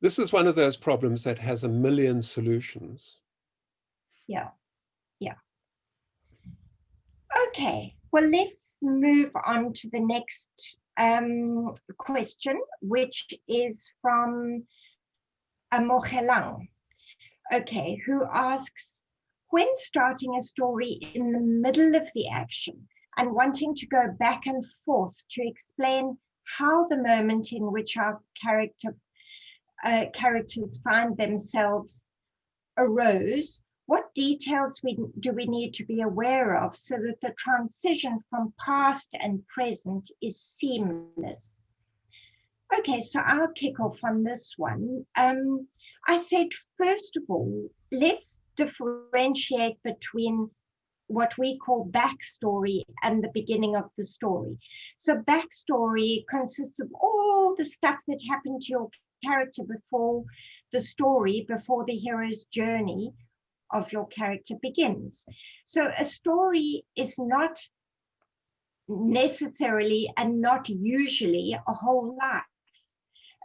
This is one of those problems that has a million solutions. Yeah, yeah. Okay, well, let's move on to the next question, which is from Mochelang, okay, who asks, when starting a story in the middle of the action and wanting to go back and forth to explain how the moment in which our characters find themselves arose, what details do we need to be aware of so that the transition from past and present is seamless? Okay, so I'll kick off on this one. I said, first of all, let's differentiate between what we call backstory and the beginning of the story. So backstory consists of all the stuff that happened to your character before the story, before the hero's journey of your character begins. So a story is not necessarily and not usually a whole life.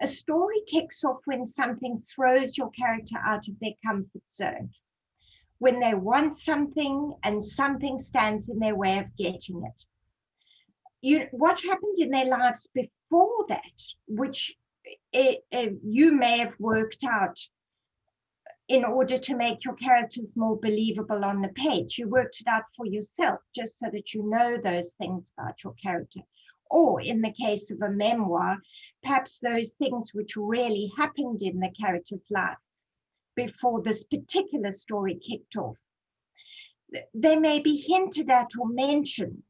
A story kicks off when something throws your character out of their comfort zone, when they want something and something stands in their way of getting it. What happened in their lives before that, which you may have worked out in order to make your characters more believable on the page. You worked it out for yourself just so that you know those things about your character. Or in the case of a memoir, perhaps those things which really happened in the character's life before this particular story kicked off. They may be hinted at or mentioned,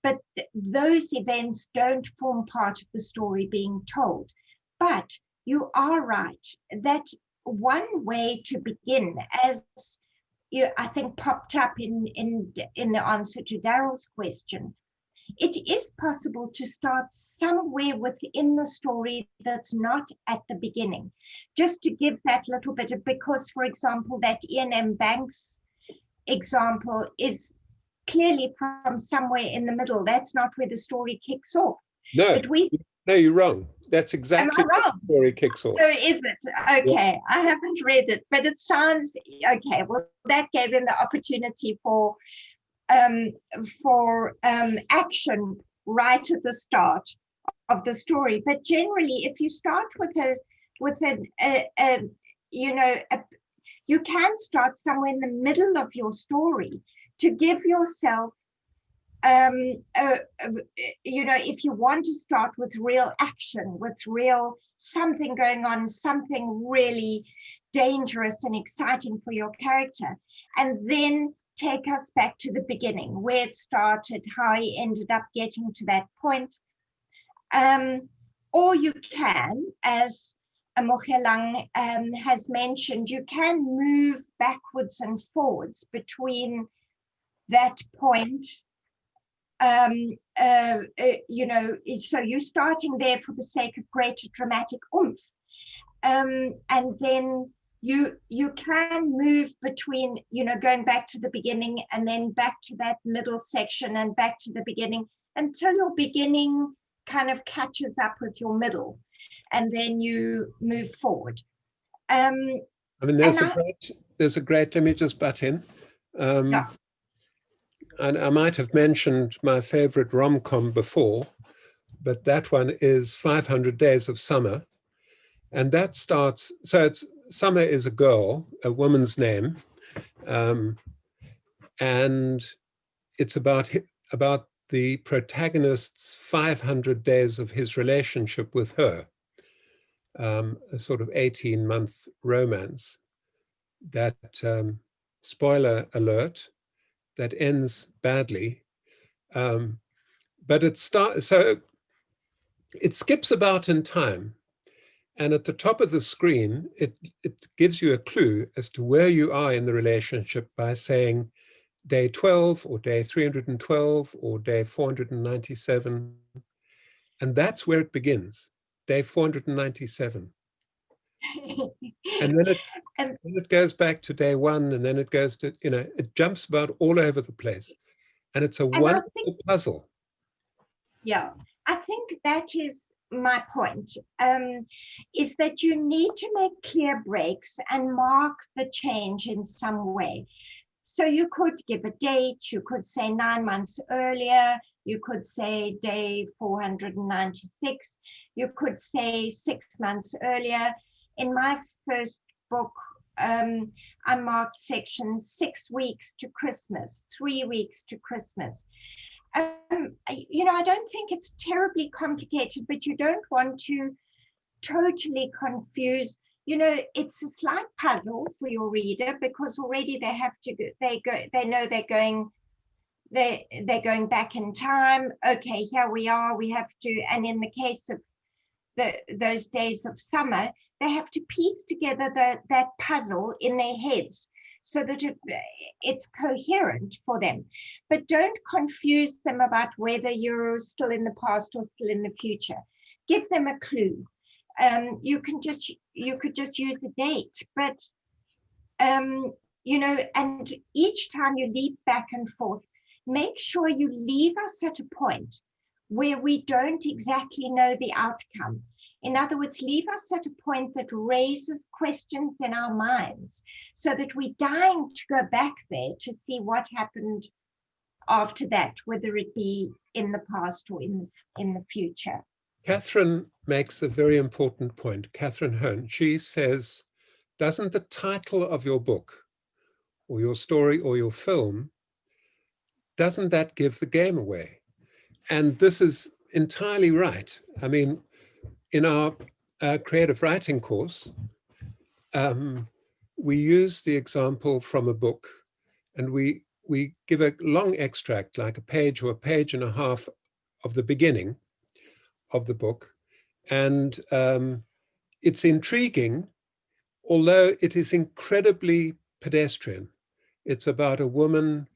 but those events don't form part of the story being told. But you are right that one way to begin, as you, I think, popped up in the answer to Daryl's question, it is possible to start somewhere within the story that's not at the beginning. Just to give that little bit of, because, for example, that Ian M. Banks example is clearly from somewhere in the middle. That's not where the story kicks off. No, no, you're wrong. That's exactly where the story kicks off. So is it? Okay, yeah. I haven't read it, but it sounds, okay, well, that gave him the opportunity for action right at the start of the story. But generally, if you start you can start somewhere in the middle of your story to give yourself, if you want to start with real action, with real something going on, something really dangerous and exciting for your character, and then take us back to the beginning, where it started, how he ended up getting to that point. Or you can, as Mochelang has mentioned, you can move backwards and forwards between that point. So you're starting there for the sake of greater dramatic oomph. And then you can move between, going back to the beginning and then back to that middle section and back to the beginning until your beginning kind of catches up with your middle, and then you move forward. There's a great, let me just butt in. Yeah. And I might have mentioned my favorite rom-com before, but that one is 500 Days of Summer. And that starts, so Summer is a girl, a woman's name. And it's about the protagonist's 500 days of his relationship with her. A sort of 18-month romance that, spoiler alert, that ends badly. But it skips about in time. And at the top of the screen, it gives you a clue as to where you are in the relationship by saying day 12 or day 312 or day 497. And that's where it begins, day 497. And then it goes back to day one, and then it goes to, it jumps about all over the place. And it's a wonderful puzzle. Yeah, I think that is my point, is that you need to make clear breaks and mark the change in some way. So you could give a date, you could say 9 months earlier, you could say day 496, you could say 6 months earlier. In my first book, I marked sections 6 weeks to Christmas, 3 weeks to Christmas. I don't think it's terribly complicated, but you don't want to totally confuse. It's a slight puzzle for your reader, because already they have to go, they know they're going back in time. Okay, here we are. We have to, and in the case of those days of summer, they have to piece together that puzzle in their heads so that it's coherent for them. But don't confuse them about whether you're still in the past or still in the future. Give them a clue. You could just use the date, but and each time you leap back and forth, make sure you leave us at a point where we don't exactly know the outcome. In other words, leave us at a point that raises questions in our minds, so that we're dying to go back there to see what happened after that, whether it be in the past or in the future. Catherine makes a very important point. Catherine Hearn, she says, doesn't the title of your book or your story or your film, doesn't that give the game away? And this is entirely right. I mean, in our creative writing course, we use the example from a book, and we give a long extract, like a page or a page and a half of the beginning of the book. And it's intriguing, although it is incredibly pedestrian. It's about a woman,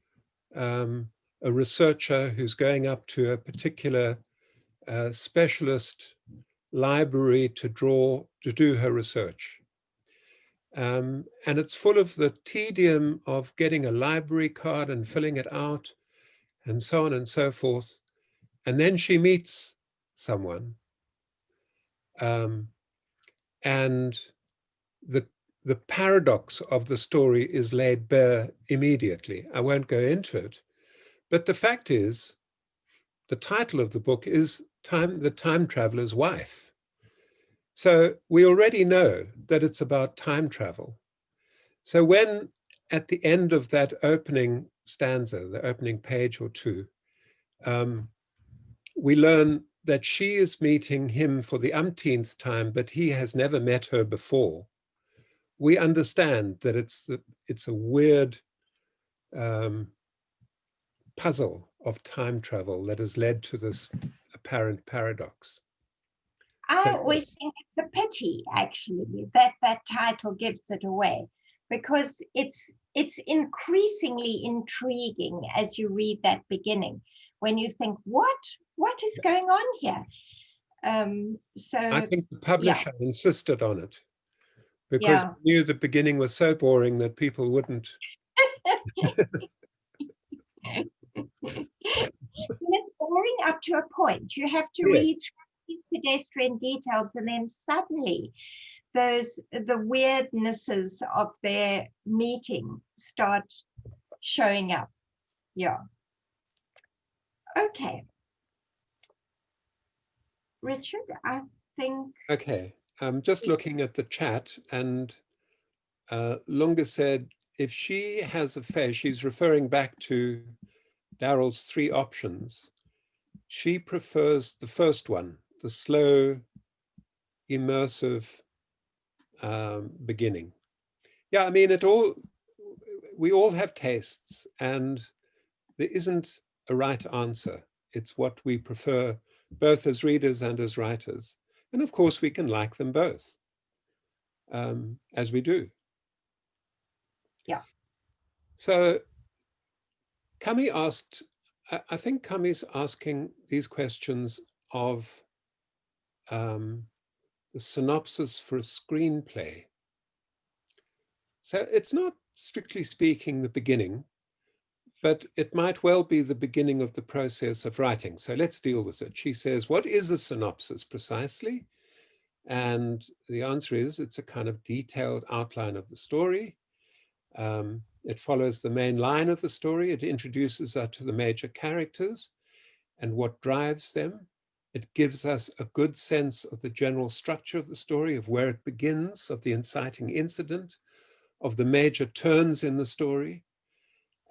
a researcher who's going up to a particular specialist library to do her research. And it's full of the tedium of getting a library card and filling it out and so on and so forth. And then she meets someone. And the paradox of the story is laid bare immediately. I won't go into it. But the fact is, the title of the book is The Time Traveler's Wife. So we already know that it's about time travel. So when at the end of that opening stanza, the opening page or two, we learn that she is meeting him for the umpteenth time, but he has never met her before. We understand that it's a weird puzzle of time travel that has led to this apparent paradox. I always think it's a pity, actually, that title gives it away, because it's increasingly intriguing as you read that beginning, when you think, what is going on here? So I think the publisher insisted on it, because they knew the beginning was so boring that people wouldn't. It's boring up to a point. You have to read through these pedestrian details, and then suddenly the weirdnesses of their meeting start showing up. Yeah. Okay. Richard, I think. Okay. I'm just looking at the chat, and Lunga said, if she has a face, she's referring back to Daryl's 3 options. She prefers the first one, the slow, immersive beginning. Yeah, I mean, we all have tastes, and there isn't a right answer. It's what we prefer, both as readers and as writers. And of course, we can like them both, as we do. Yeah. So Cami asked, I think Cami's asking these questions of the synopsis for a screenplay. So it's not, strictly speaking, the beginning, but it might well be the beginning of the process of writing. So let's deal with it. She says, what is a synopsis precisely? And the answer is it's a kind of detailed outline of the story. It follows the main line of the story. It introduces us to the major characters and what drives them. It gives us a good sense of the general structure of the story, of where it begins, of the inciting incident, of the major turns in the story,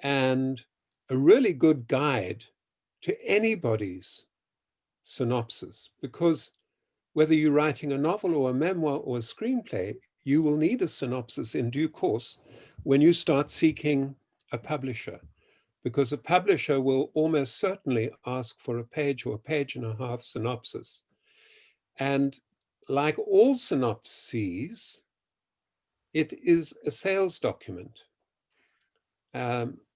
and a really good guide to anybody's synopsis, because whether you're writing a novel or a memoir or a screenplay, you will need a synopsis in due course when you start seeking a publisher, because a publisher will almost certainly ask for a page or a page and a half synopsis. And like all synopses, it is a sales document.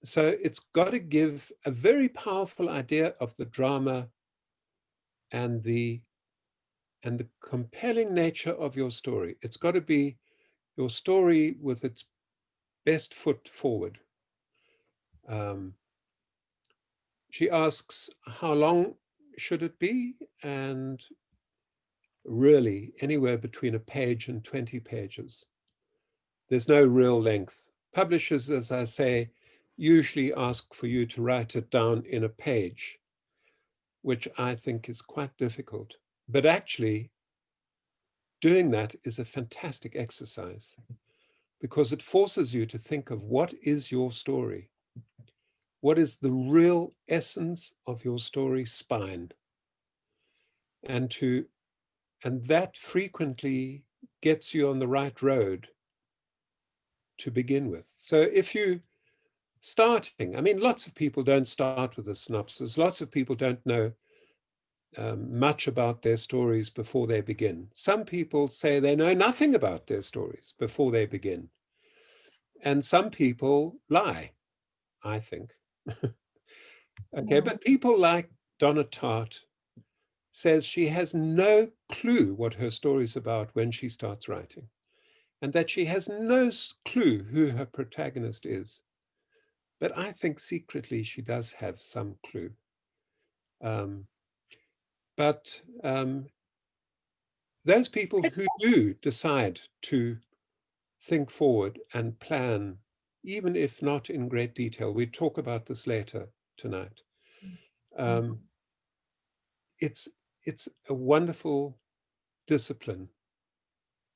So it's got to give a very powerful idea of the drama and the compelling nature of your story. It's got to be your story with its best foot forward. She asks, how long should it be? And really, anywhere between a page and 20 pages. There's no real length. Publishers, as I say, usually ask for you to write it down in a page, which I think is quite difficult. But actually, doing that is a fantastic exercise because it forces you to think of what is your story? What is the real essence of your story spine? And that frequently gets you on the right road to begin with. So if you starting, I mean, lots of people don't start with a synopsis. Lots of people don't know much about their stories before they begin. Some people say they know nothing about their stories before they begin. And some people lie, I think. Okay, but people like Donna Tartt says she has no clue what her story's about when she starts writing, and that she has no clue who her protagonist is. But I think secretly she does have some clue. But those people who do decide to think forward and plan, even if not in great detail, we talk about this later tonight. It's a wonderful discipline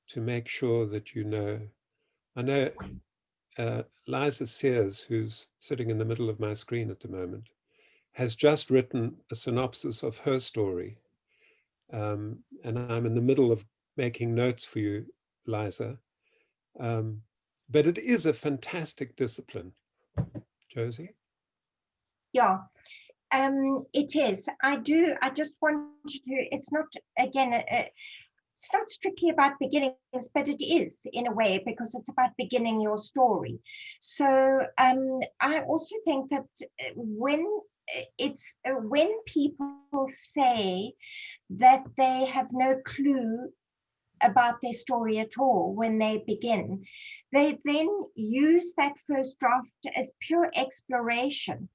to make sure that you know. I know Liza Sears, who's sitting in the middle of my screen at the moment, has just written a synopsis of her story. And I'm in the middle of making notes for you, Liza. But it is a fantastic discipline. Josie? Yeah, it is. I just wanted to, it's not, again, it's not strictly about beginnings, but it is in a way, because it's about beginning your story. So I also think that when people say that they have no clue about their story at all when they begin, they then use that first draft as pure exploration.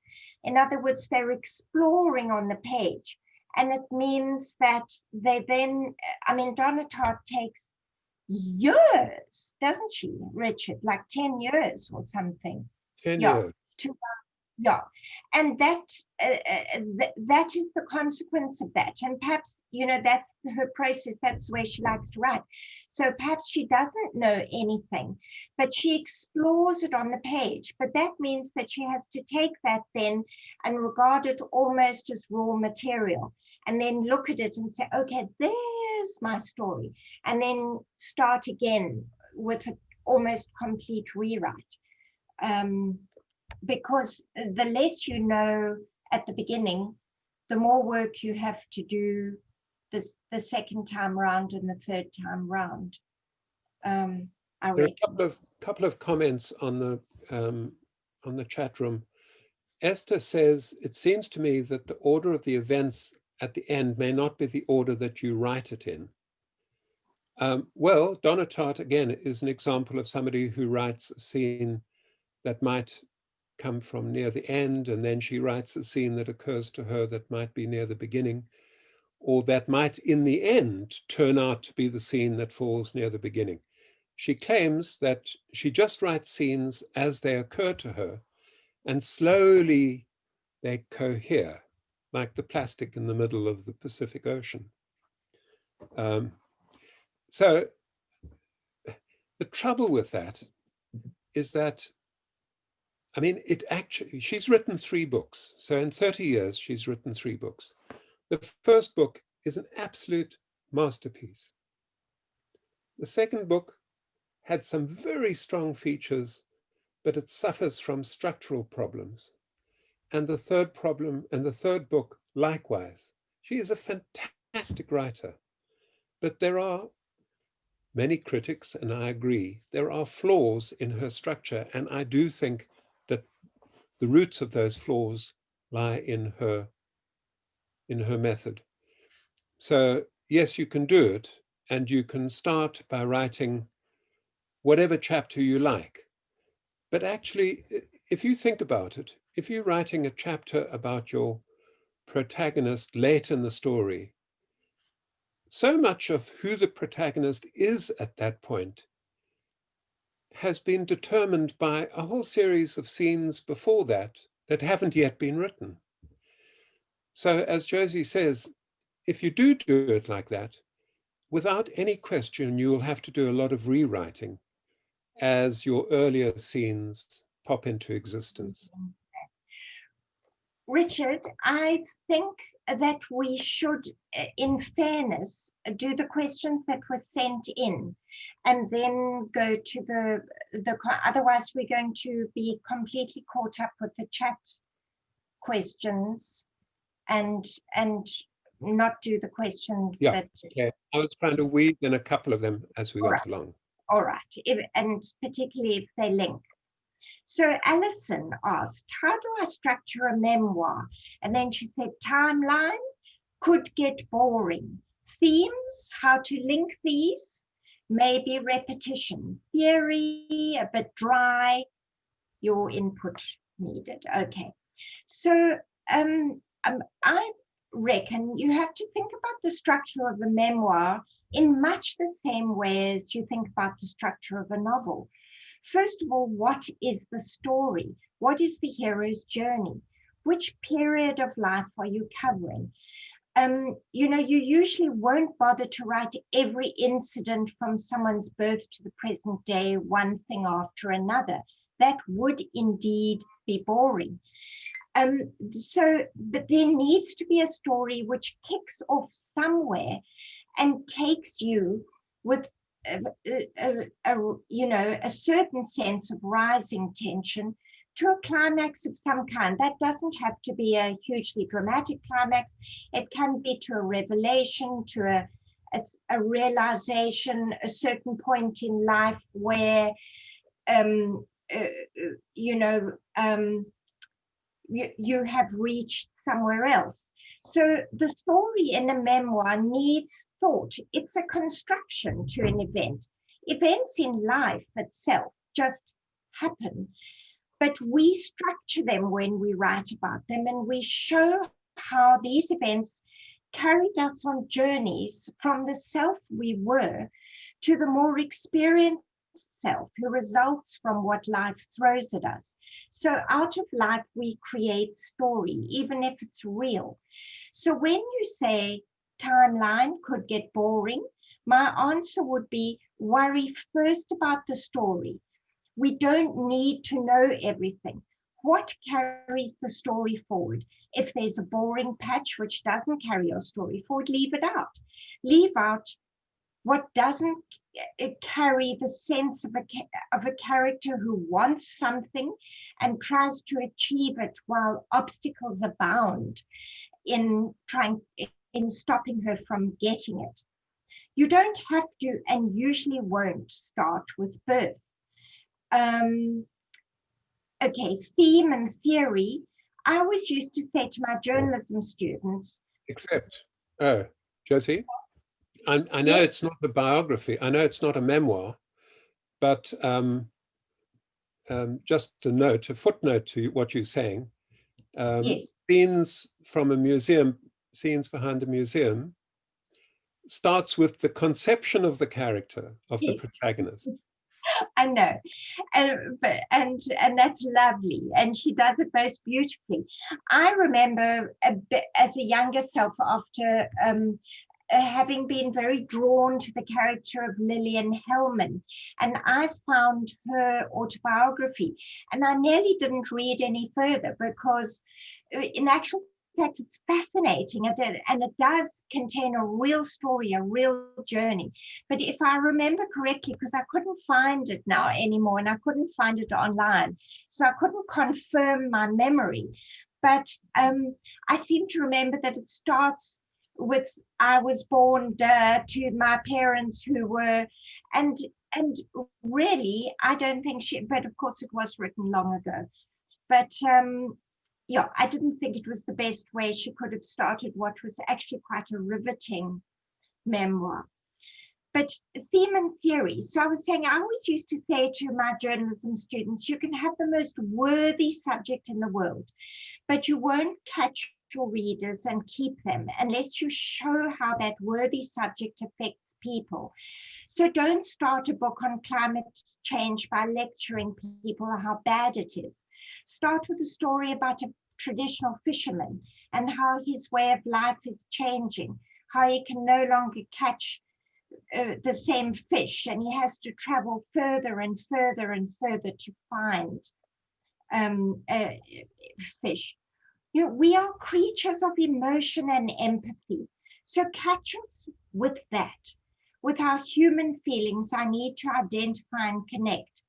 In other words, they're exploring on the page. And it means that they then, I mean, Donna Tartt takes years, doesn't she, Richard? Like 10 years or something. 10 years. Yeah, and that is the consequence of that. And perhaps, that's her process. That's where she likes to write. So perhaps she doesn't know anything, but she explores it on the page. But that means that she has to take that then and regard it almost as raw material, and then look at it and say, okay, there's my story, and then start again with an almost complete rewrite. Because the less you know at the beginning, the more work you have to do the second time round and the third time round. There are a couple of comments on the chat room. Esther says, it seems to me that the order of the events at the end may not be the order that you write it in. Well, Donna Tartt, again, is an example of somebody who writes a scene that might come from near the end, and then she writes a scene that occurs to her that might be near the beginning, or that might in the end turn out to be the scene that falls near the beginning. She claims that she just writes scenes as they occur to her, and slowly they cohere, like the plastic in the middle of the Pacific Ocean. So the trouble with that is that, I mean, she's written 3 books. So in 30 years, she's written 3 books. The first book is an absolute masterpiece. The second book had some very strong features, but it suffers from structural problems. And the third book, likewise. She is a fantastic writer, but there are many critics, and I agree, there are flaws in her structure. And I do think that the roots of those flaws lie in her method. So yes, you can do it, and you can start by writing whatever chapter you like. But actually, if you think about it, if you're writing a chapter about your protagonist late in the story, so much of who the protagonist is at that point has been determined by a whole series of scenes before that haven't yet been written. So as Josie says, if you do it like that, without any question, you will have to do a lot of rewriting as your earlier scenes pop into existence. Richard, I think that we should, in fairness, do the questions that were sent in and then go to the otherwise we're going to be completely caught up with the chat questions and not do the questions that... Okay. I was trying to weave in a couple of them as we went along. All right, and particularly if they link. So Alison asked, how do I structure a memoir? And then she said, timeline could get boring. Themes, how to link these, maybe repetition. Theory, a bit dry, your input needed. Okay. So I reckon you have to think about the structure of a memoir in much the same way as you think about the structure of a novel. First of all, what is the story? What is the hero's journey? Which period of life are you covering? You know, you usually won't bother to write every incident from someone's birth to the present day, one thing after another. That would indeed be boring. But there needs to be a story which kicks off somewhere and takes you with you know, a certain sense of rising tension to a climax of some kind. That doesn't have to be a hugely dramatic climax. It can be to a revelation, to a realization, a certain point in life where, you know, you have reached somewhere else. So the story in a memoir needs thought. It's a construction to an event. Events in life itself just happen, but we structure them when we write about them, and we show how these events carried us on journeys from the self we were to the more experienced self who results from what life throws at us. So out of life, we create story, even if it's real. So when you say timeline could get boring, my answer would be worry first about the story. We don't need to know everything. What carries the story forward? If there's a boring patch which doesn't carry your story forward, leave it out. Leave out what doesn't carry the sense of a character who wants something and tries to achieve it while obstacles abound in stopping her from getting it. You don't have to, and usually won't, start with birth. Okay, theme and theory. I always used to say to my journalism students... Except, Josie, I know it's not a biography, I know it's not a memoir, but just a footnote to what you're saying. Yes. Scenes from a museum, scenes behind a museum, starts with the conception of the character, of the Yes. protagonist. I know, and that's lovely, and she does it most beautifully. I remember a bit, as a younger self, after having been very drawn to the character of Lillian Hellman, and I found her autobiography, and I nearly didn't read any further because, in actual fact, it's fascinating, and it does contain a real story, a real journey. But if I remember correctly, because I couldn't find it now anymore, and I couldn't find it online, so I couldn't confirm my memory. But I seem to remember that it starts with I was born to my parents who were, and really, I don't think she, but of course it was written long ago. But yeah, I didn't think it was the best way she could have started what was actually quite a riveting memoir. But theme and theory. So I was saying, I always used to say to my journalism students, you can have the most worthy subject in the world, but you won't catch your readers and keep them unless you show how that worthy subject affects people. So don't start a book on climate change by lecturing people how bad it is. Start with a story about a traditional fisherman and how his way of life is changing, how he can no longer catch the same fish and he has to travel further and further and further to find fish. You know, we are creatures of emotion and empathy. So catch us with that, with our human feelings, our need to identify and connect.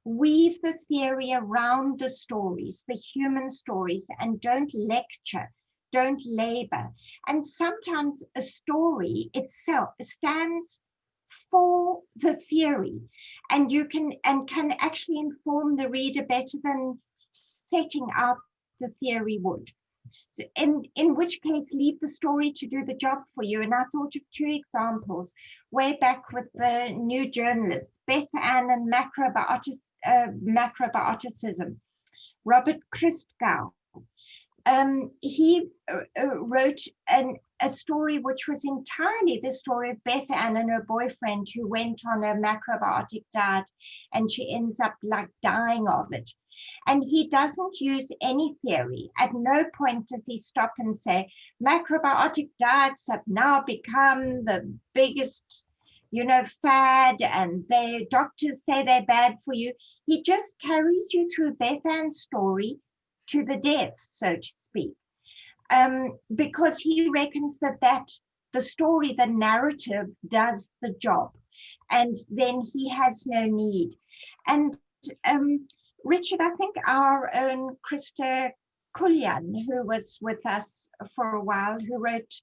Weave the theory around the stories, the human stories, and don't lecture, don't labor. And sometimes a story itself stands for the theory, and you can actually inform the reader better than setting out the theory would. So in which case, leave the story to do the job for you. And I thought of two examples way back with the new journalists, Beth Ann and macrobioticism. Robert Christgau. He wrote a story which was entirely the story of Beth Ann and her boyfriend who went on a macrobiotic diet and she ends up like dying of it. And he doesn't use any theory. At no point does he stop and say, macrobiotic diets have now become the biggest, fad, and doctors say they're bad for you. He just carries you through Beth Ann's story to the death, so to speak, because he reckons that the story, the narrative, does the job, and then he has no need. And Richard, I think our own Krista Kuljan, who was with us for a while, who wrote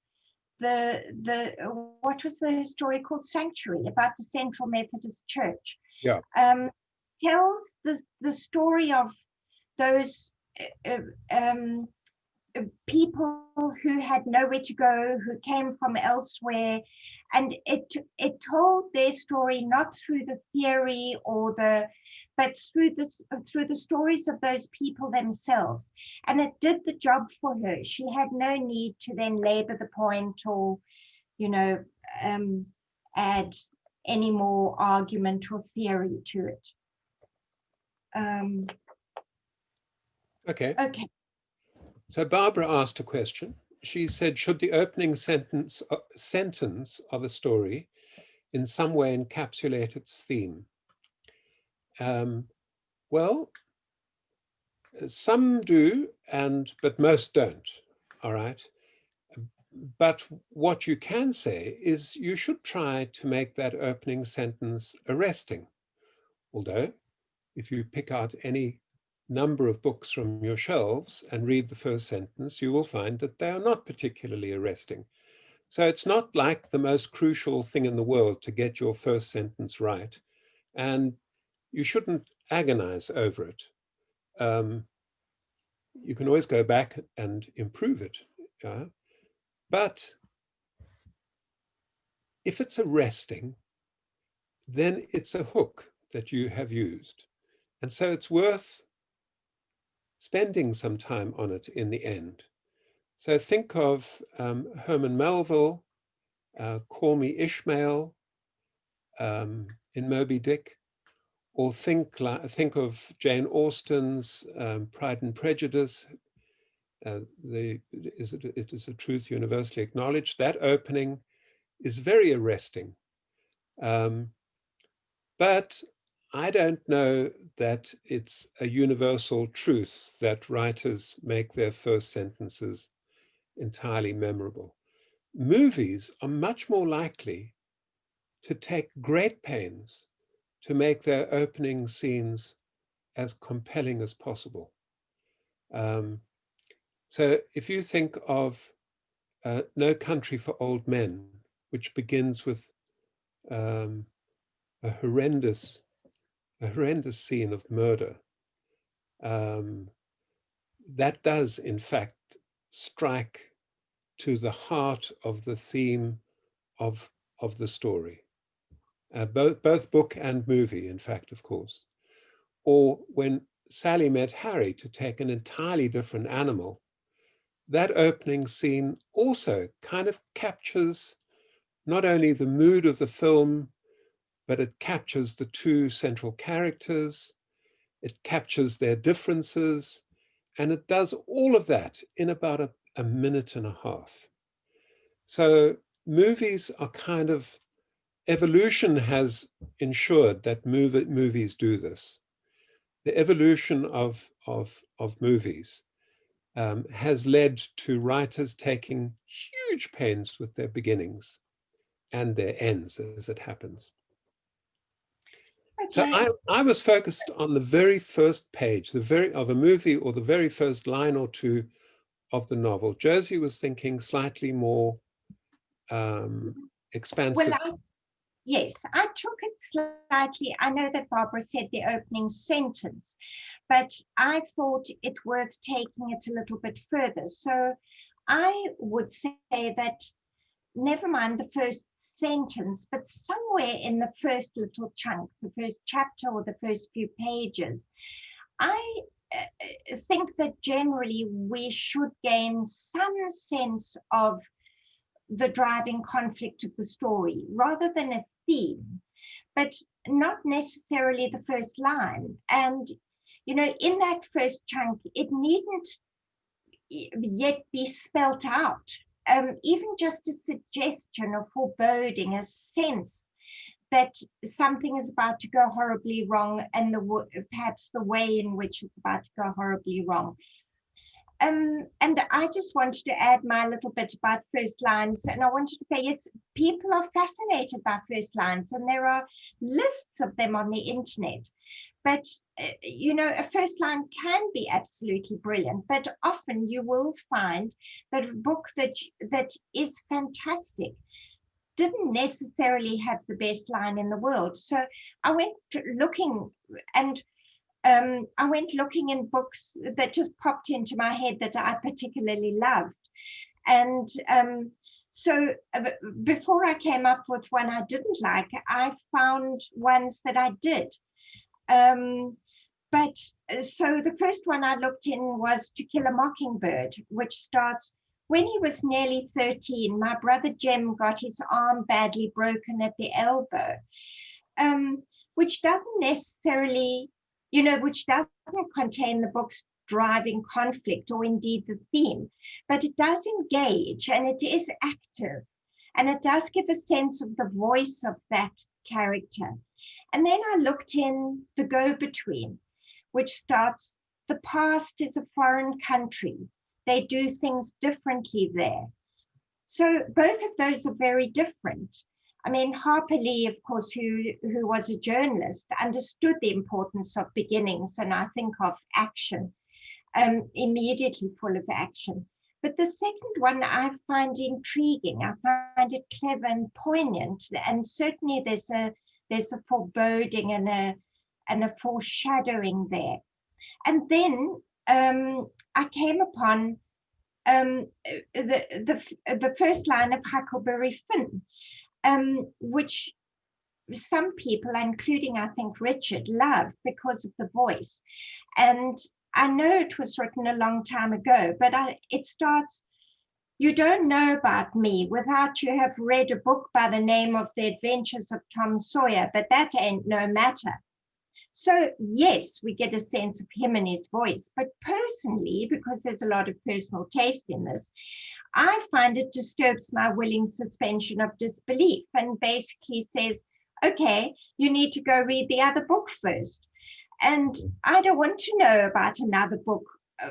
what was the story called Sanctuary, about the Central Methodist Church, tells the story of those people who had nowhere to go, who came from elsewhere, and it told their story not through the theory but through the stories of those people themselves. And it did the job for her. She had no need to then labor the point or, add any more argument or theory to it. Okay. So Barbara asked a question. She said, should the opening sentence of a story in some way encapsulate its theme? Well, some do, but most don't, all right? But what you can say is you should try to make that opening sentence arresting. Although, if you pick out any number of books from your shelves and read the first sentence, you will find that they are not particularly arresting. So it's not like the most crucial thing in the world to get your first sentence right. And you shouldn't agonize over it. You can always go back and improve it. But if it's arresting, then it's a hook that you have used. And so it's worth spending some time on it in the end. So think of Herman Melville, Call Me Ishmael in Moby Dick, or think of Jane Austen's Pride and Prejudice. It is a truth universally acknowledged. That opening is very arresting. But I don't know that it's a universal truth that writers make their first sentences entirely memorable. Movies are much more likely to take great pains to make their opening scenes as compelling as possible. So if you think of No Country for Old Men, which begins with a horrendous scene of murder, that does in fact strike to the heart of the theme of the story, both book and movie, in fact, of course. Or when Sally Met Harry, to take an entirely different animal, that opening scene also kind of captures not only the mood of the film, but it captures the two central characters, it captures their differences, and it does all of that in about a minute and a half. So movies are kind of, evolution has ensured that movies do this. The evolution of movies has led to writers taking huge pains with their beginnings and their ends, as it happens. Okay. So I was focused on the very first page, of a movie, or the very first line or two of the novel. Josie was thinking slightly more expansive. Well, yes, I took it slightly. I know that Barbara said the opening sentence, but I thought it worth taking it a little bit further. So I would say that never mind the first sentence, but somewhere in the first little chunk, the first chapter or the first few pages, I think that generally we should gain some sense of the driving conflict of the story rather than a theme, but not necessarily the first line. And, you know, in that first chunk, it needn't yet be spelt out. Even just a suggestion of foreboding, a sense that something is about to go horribly wrong, and perhaps the way in which it's about to go horribly wrong. And I just wanted to add my little bit about first lines. And I wanted to say, yes, people are fascinated by first lines, and there are lists of them on the internet. But, you know, a first line can be absolutely brilliant, but often you will find that a book that is fantastic didn't necessarily have the best line in the world. So I went looking, and I went looking in books that just popped into my head that I particularly loved. And so before I came up with one I didn't like, I found ones that I did. But so the first one I looked in was To Kill a Mockingbird, which starts, when he was nearly 13, my brother Jem got his arm badly broken at the elbow, which doesn't necessarily, you know, which doesn't contain the book's driving conflict or indeed the theme, but it does engage and it is active and it does give a sense of the voice of that character. And then I looked in The Go-Between, which starts, the past is a foreign country. They do things differently there. So both of those are very different. I mean, Harper Lee, of course, who was a journalist, understood the importance of beginnings, and I think of action, immediately full of action. But the second one I find intriguing. I find it clever and poignant, and certainly there's a foreboding and a foreshadowing there. And then I came upon the first line of Huckleberry Finn, which some people, including I think Richard, love because of the voice. And I know it was written a long time ago, but it starts, you don't know about me without you have read a book by the name of The Adventures of Tom Sawyer, but that ain't no matter. So yes, we get a sense of him and his voice, but personally, because there's a lot of personal taste in this, I find it disturbs my willing suspension of disbelief and basically says, okay, you need to go read the other book first. And I don't want to know about another book,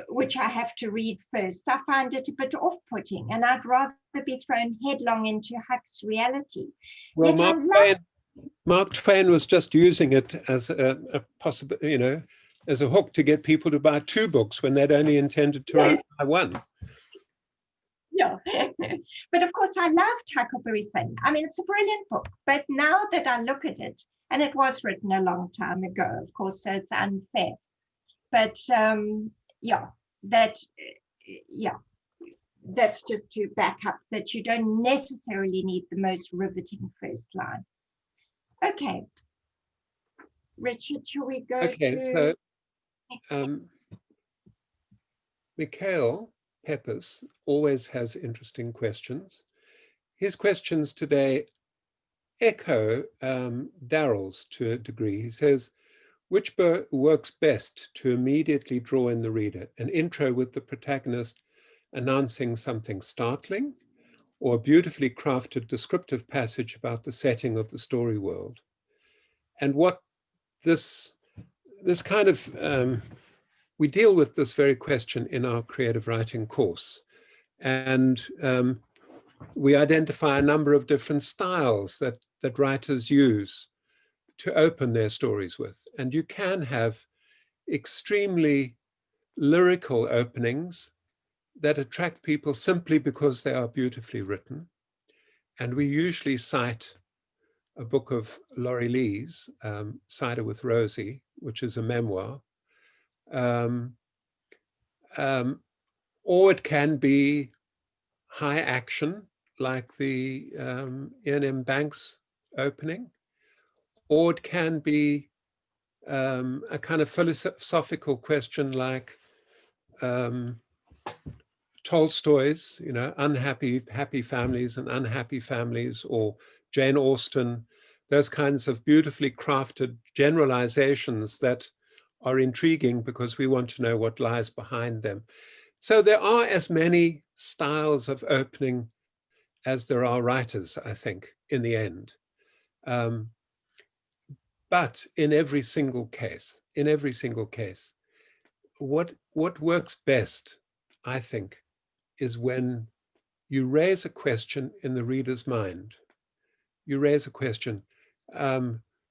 which I have to read first. I find it a bit off-putting, and I'd rather be thrown headlong into Huck's reality. Well, Mark Twain was just using it as a possible, as a hook to get people to buy 2 books when they'd only intended to buy 1. Yeah, but of course I loved Huckleberry Finn. I mean, it's a brilliant book, but now that I look at it, and it was written a long time ago, of course, so it's unfair. But that's just to back up that you don't necessarily need the most riveting first line. Okay, Richard, shall we go to... So Mikhail Peppers always has interesting questions. His questions today echo Daryl's to a degree. He says, which book works best to immediately draw in the reader? An intro with the protagonist announcing something startling, or a beautifully crafted descriptive passage about the setting of the story world? And what this kind of, we deal with this very question in our creative writing course. And we identify a number of different styles that writers use to open their stories with. And you can have extremely lyrical openings that attract people simply because they are beautifully written. And we usually cite a book of Laurie Lee's, Cider with Rosie, which is a memoir. Or it can be high action, like the Ian M. Banks opening. Or it can be a kind of philosophical question like Tolstoy's, happy families and unhappy families, or Jane Austen, those kinds of beautifully crafted generalizations that are intriguing because we want to know what lies behind them. So there are as many styles of opening as there are writers, I think, in the end. But in every single case, what works best, I think, is when you raise a question in the reader's mind. You raise a question.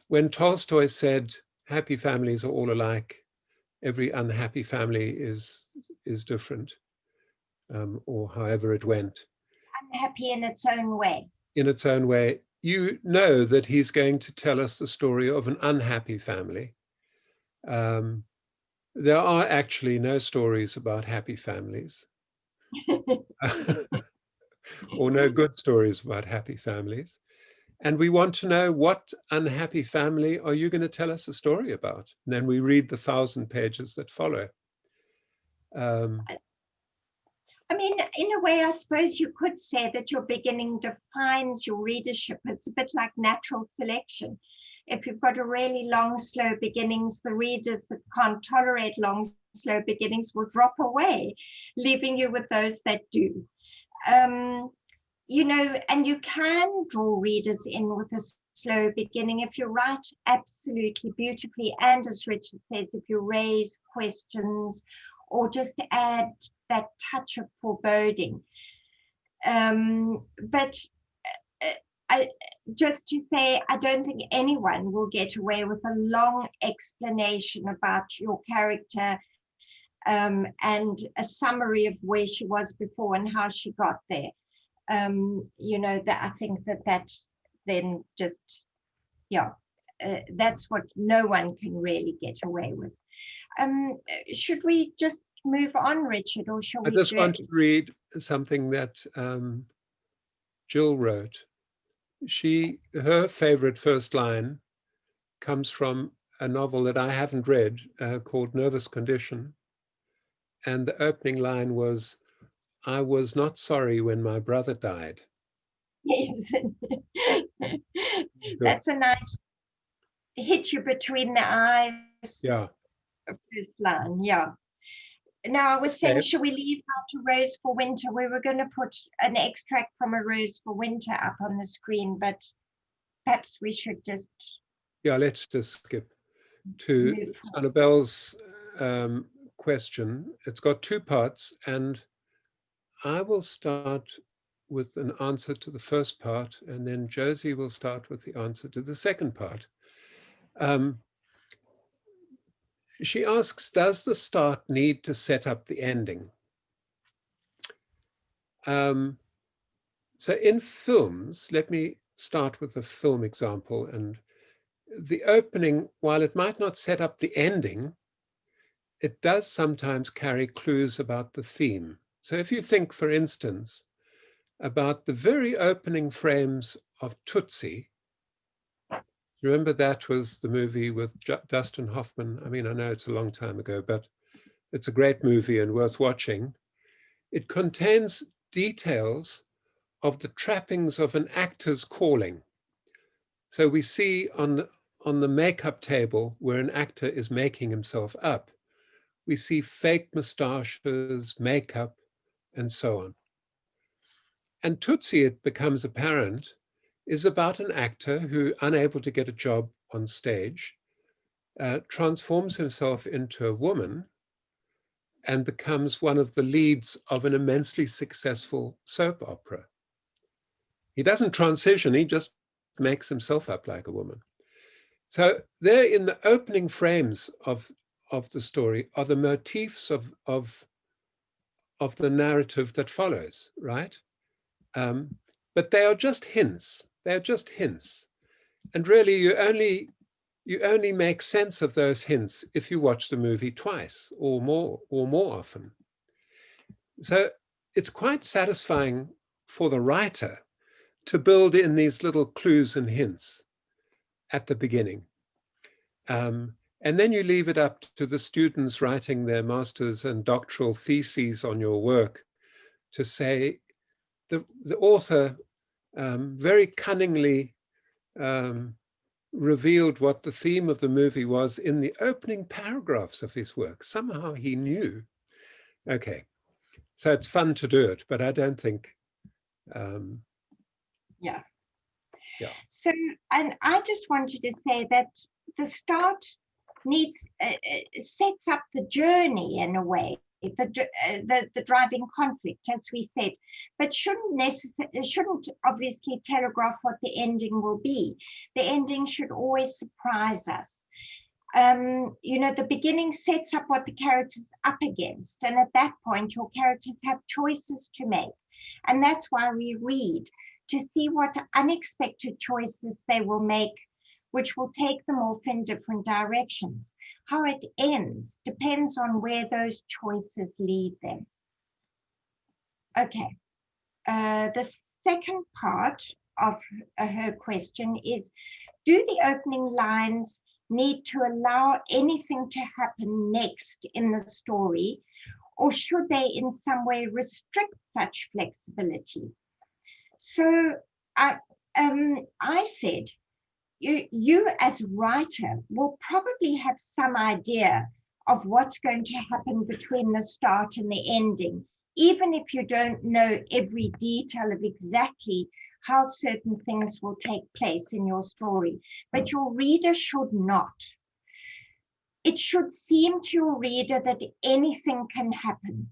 When Tolstoy said, happy families are all alike, every unhappy family is different, or however it went. Unhappy in its own way. In its own way. You know that he's going to tell us the story of an unhappy family. There are actually no stories about happy families. Or no good stories about happy families. And we want to know, what unhappy family are you going to tell us a story about? And then we read the 1,000 pages that follow. I mean, in a way, I suppose you could say that your beginning defines your readership. It's a bit like natural selection. If you've got a really long, slow beginnings, the readers that can't tolerate long, slow beginnings will drop away, leaving you with those that do. And you can draw readers in with a slow beginning if you write absolutely beautifully. And as Richard says, if you raise questions or just add that touch of foreboding. But just to say, I don't think anyone will get away with a long explanation about your character and a summary of where she was before and how she got there. That I think that then just, that's what no one can really get away with. Should we just move on, Richard, or shall we? I just want to read something that Jill wrote. her favorite first line comes from a novel that I haven't read called Nervous Condition. And the opening line was, "I was not sorry when my brother died." Yes. That's a nice hit you between the eyes. Yeah. First line, yeah. Now, I was saying, should we leave out a Rose for Winter? We were going to put an extract from a Rose for Winter up on the screen, but perhaps we should just... Yeah, let's just skip to Annabelle's question. It's got two parts, and I will start with an answer to the first part, and then Josie will start with the answer to the second part. She asks, does the start need to set up the ending? So in films, let me start with a film example. And the opening, while it might not set up the ending, it does sometimes carry clues about the theme. So if you think, for instance, about the very opening frames of Tootsie, remember that was the movie with Dustin Hoffman. I mean, I know it's a long time ago, but it's a great movie and worth watching. It contains details of the trappings of an actor's calling. So we see on the makeup table where an actor is making himself up, we see fake moustaches, makeup, and so on. And Tootsie, it becomes apparent, is about an actor who, unable to get a job on stage, transforms himself into a woman and becomes one of the leads of an immensely successful soap opera. He doesn't transition, he just makes himself up like a woman. So there in the opening frames of the story are the motifs of the narrative that follows, right? But they are just hints. They're just hints. And really you only make sense of those hints if you watch the movie twice or more often. So it's quite satisfying for the writer to build in these little clues and hints at the beginning. And then you leave it up to the students writing their master's and doctoral theses on your work to say, the author very cunningly revealed what the theme of the movie was in the opening paragraphs of his work. Somehow he knew. Okay, so it's fun to do it, but I don't think... Yeah. Yeah. So, and I just wanted to say that the start needs sets up the journey in a way, the driving conflict, as we said, but shouldn't obviously telegraph what the ending will be. The ending should always surprise us. You know, the beginning sets up what the character's up against, and at that point, your characters have choices to make, and that's why we read, to see what unexpected choices they will make, which will take them off in different directions. How it ends depends on where those choices lead them. Okay, the second part of her question is, do the opening lines need to allow anything to happen next in the story, or should they in some way restrict such flexibility? So I said, you as writer will probably have some idea of what's going to happen between the start and the ending, even if you don't know every detail of exactly how certain things will take place in your story, but your reader should not. It should seem to your reader that anything can happen.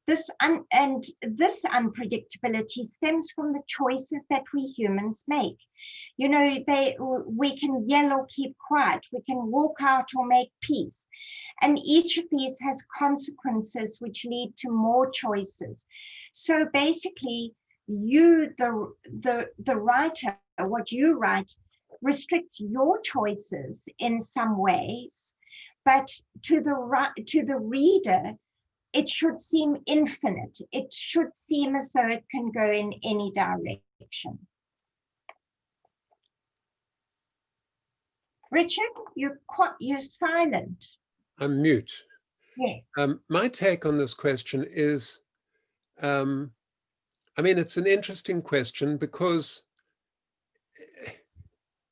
This unpredictability stems from the choices that we humans make. You know, we can yell or keep quiet, we can walk out or make peace. And each of these has consequences which lead to more choices. So basically, you, the writer, what you write, restricts your choices in some ways, but to the reader, it should seem infinite. It should seem as though it can go in any direction. Richard, you're silent. I'm mute. Yes. My take on this question is, I mean, it's an interesting question because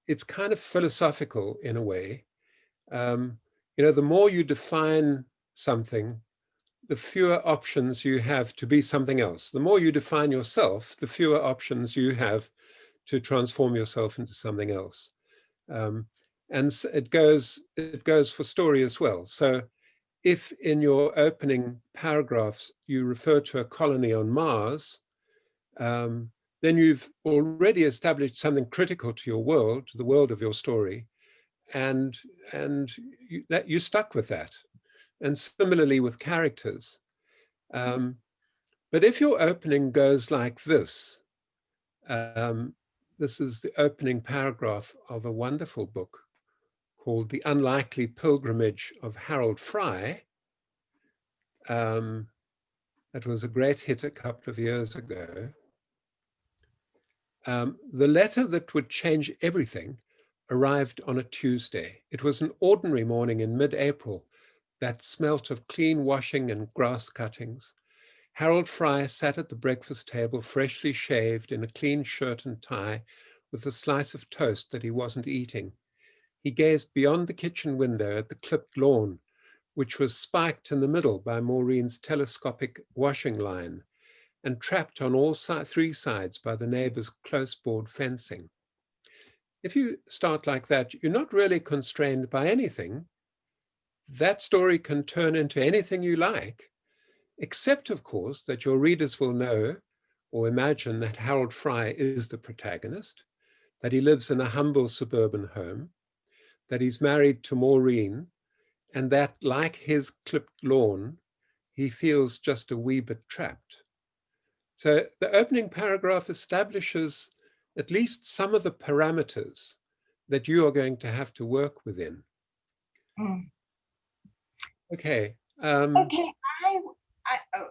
it's kind of philosophical in a way. You know, the more you define something, the fewer options you have to be something else. The more you define yourself, the fewer options you have to transform yourself into something else. And it goes for story as well. So if in your opening paragraphs you refer to a colony on Mars, then you've already established something critical to your world, to the world of your story, and you're stuck with that. And similarly with characters. But if your opening goes like this, this is the opening paragraph of a wonderful book called The Unlikely Pilgrimage of Harold Fry. That was a great hit a couple of years ago. The letter that would change everything arrived on a Tuesday. It was an ordinary morning in mid-April that smelt of clean washing and grass cuttings. Harold Fry sat at the breakfast table, freshly shaved, in a clean shirt and tie, with a slice of toast that he wasn't eating. He gazed beyond the kitchen window at the clipped lawn, which was spiked in the middle by Maureen's telescopic washing line and trapped on all three sides by the neighbor's close board fencing. If you start like that, you're not really constrained by anything. That story can turn into anything you like, except, of course, that your readers will know or imagine that Harold Fry is the protagonist, that he lives in a humble suburban home, that he's married to Maureen, and that, like his clipped lawn, he feels just a wee bit trapped. So the opening paragraph establishes at least some of the parameters that you are going to have to work within. Okay. Okay,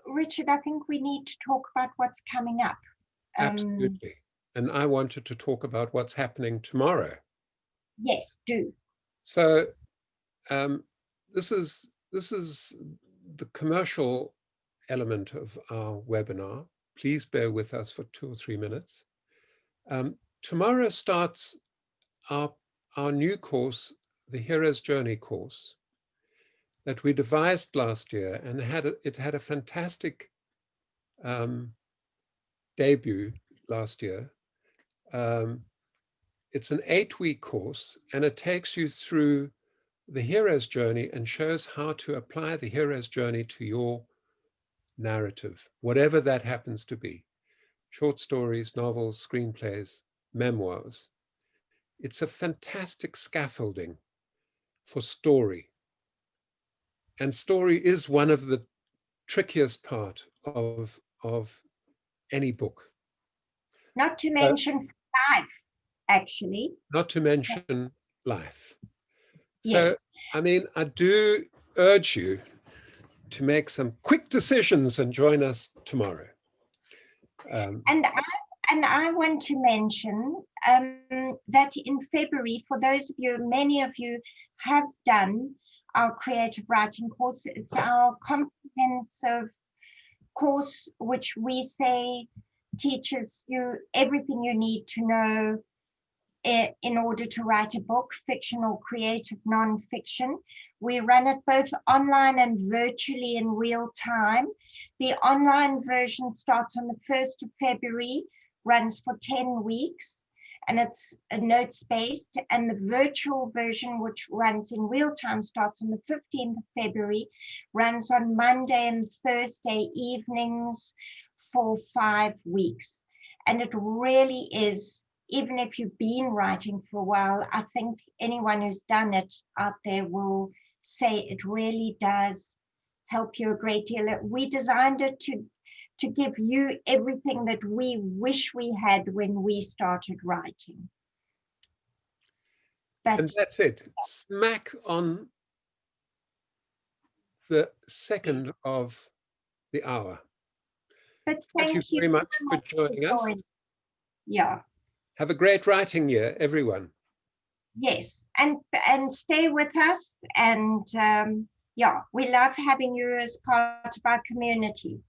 Richard, I think we need to talk about what's coming up. Absolutely. And I wanted to talk about what's happening tomorrow. Yes, do. So this is the commercial element of our webinar. Please bear with us for 2 or 3 minutes. Tomorrow starts our new course, the Hero's Journey course, that we devised last year, and it had a fantastic debut last year. It's an 8-week course, and it takes you through the hero's journey and shows how to apply the hero's journey to your narrative, whatever that happens to be. Short stories, novels, screenplays, memoirs. It's a fantastic scaffolding for story. And story is one of the trickiest part of any book. Not to mention life, actually. Not to mention life. So, Yes. I mean, I do urge you to make some quick decisions and join us tomorrow. And I want to mention that in February, for those of you, many of you have done our creative writing course. It's our comprehensive course, which we say teaches you everything you need to know in order to write a book, fiction or creative non-fiction. We run it both online and virtually in real time. The online version starts on the 1st of February, runs for 10 weeks, and it's notes-based. And the virtual version, which runs in real time, starts on the 15th of February, runs on Monday and Thursday evenings for 5 weeks. And it really is, even if you've been writing for a while, I think anyone who's done it out there will say it really does help you a great deal. We designed it to give you everything that we wish we had when we started writing. And that's it, smack on the second of the hour. But Thank you very much for joining us. Yeah. Have a great writing year, everyone. Yes, and stay with us. And yeah, we love having you as part of our community.